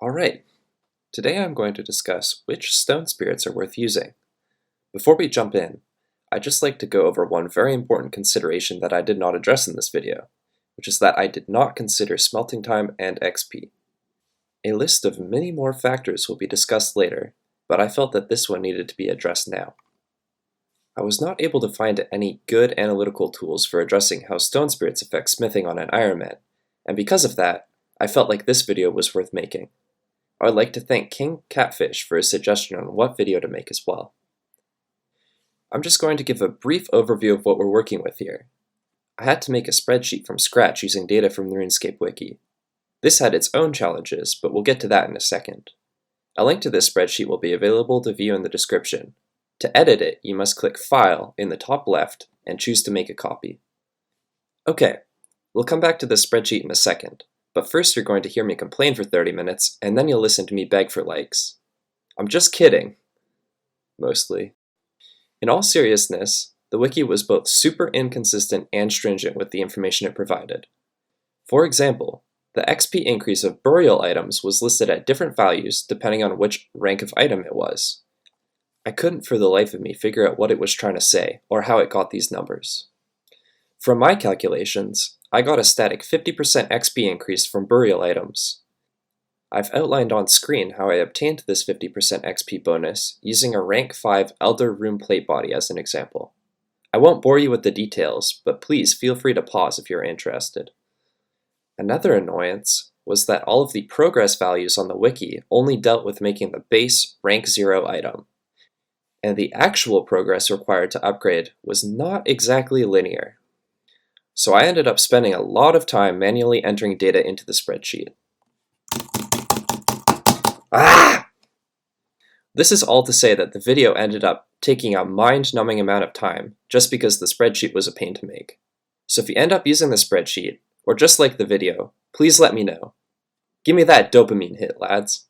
Alright, today I'm going to discuss which stone spirits are worth using. Before we jump in, I'd just like to go over one very important consideration that I did not address in this video, which is that I did not consider smelting time and XP. A list of many more factors will be discussed later, but I felt that this one needed to be addressed now. I was not able to find any good analytical tools for addressing how stone spirits affect smithing on an Ironman, and because of that, I felt like this video was worth making. I would like to thank King Catfish for his suggestion on what video to make as well. I'm just going to give a brief overview of what we're working with here. I had to make a spreadsheet from scratch using data from the Runescape wiki. This had its own challenges, but we'll get to that in a second. A link to this spreadsheet will be available to view in the description. To edit it, you must click File in the top left and choose to make a copy. Okay, we'll come back to this spreadsheet in a second. But first you're going to hear me complain for 30 minutes, and then you'll listen to me beg for likes. I'm just kidding. Mostly. In all seriousness, the wiki was both super inconsistent and stringent with the information it provided. For example, the XP increase of burial items was listed at different values depending on which rank of item it was. I couldn't for the life of me figure out what it was trying to say, or how it got these numbers. From my calculations, I got a static 50% XP increase from burial items. I've outlined on screen how I obtained this 50% XP bonus using a rank 5 Elder Rune plate body as an example. I won't bore you with the details, but please feel free to pause if you're interested. Another annoyance was that all of the progress values on the wiki only dealt with making the base rank 0 item, and the actual progress required to upgrade was not exactly linear. So I ended up spending a lot of time manually entering data into the spreadsheet. This is all to say that the video ended up taking a mind-numbing amount of time just because the spreadsheet was a pain to make. So if you end up using the spreadsheet, or just like the video, please let me know. Give me that dopamine hit, lads.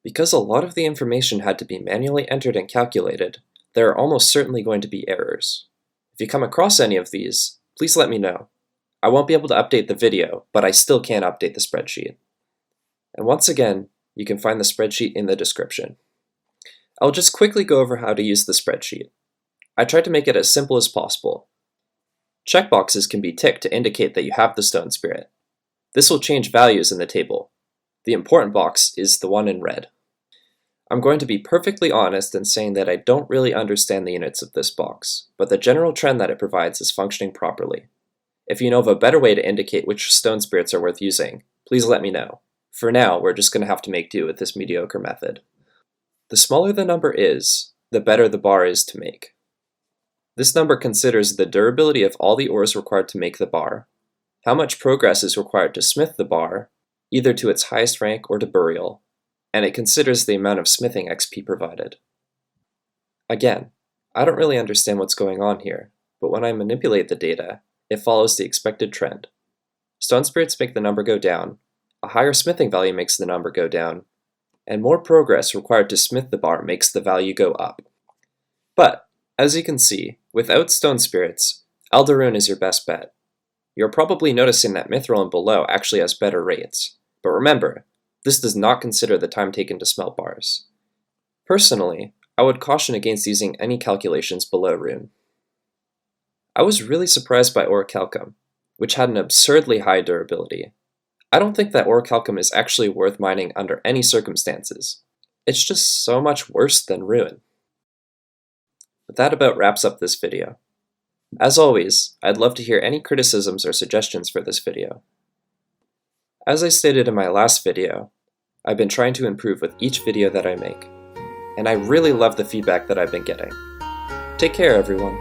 Because a lot of the information had to be manually entered and calculated, there are almost certainly going to be errors. If you come across any of these, please let me know. I won't be able to update the video, but I still can update the spreadsheet. And once again, you can find the spreadsheet in the description. I'll just quickly go over how to use the spreadsheet. I tried to make it as simple as possible. Checkboxes can be ticked to indicate that you have the stone spirit. This will change values in the table. The important box is the one in red. I'm going to be perfectly honest in saying that I don't really understand the units of this box, but the general trend that it provides is functioning properly. If you know of a better way to indicate which stone spirits are worth using, please let me know. For now, we're just going to have to make do with this mediocre method. The smaller the number is, the better the bar is to make. This number considers the durability of all the ores required to make the bar, how much progress is required to smith the bar, either to its highest rank or to burial, and it considers the amount of smithing XP provided. Again, I don't really understand what's going on here, but when I manipulate the data, it follows the expected trend. Stone spirits make the number go down, a higher smithing value makes the number go down, and more progress required to smith the bar makes the value go up. But, as you can see, without stone spirits, Elder Rune is your best bet. You're probably noticing that Mithril and below actually has better rates, but remember, this does not consider the time taken to smelt bars. Personally, I would caution against using any calculations below Rune. I was really surprised by orichalcum, which had an absurdly high durability. I don't think that orichalcum is actually worth mining under any circumstances. It's just so much worse than Rune. But that about wraps up this video. As always, I'd love to hear any criticisms or suggestions for this video. As I stated in my last video, I've been trying to improve with each video that I make, and I really love the feedback that I've been getting. Take care, everyone.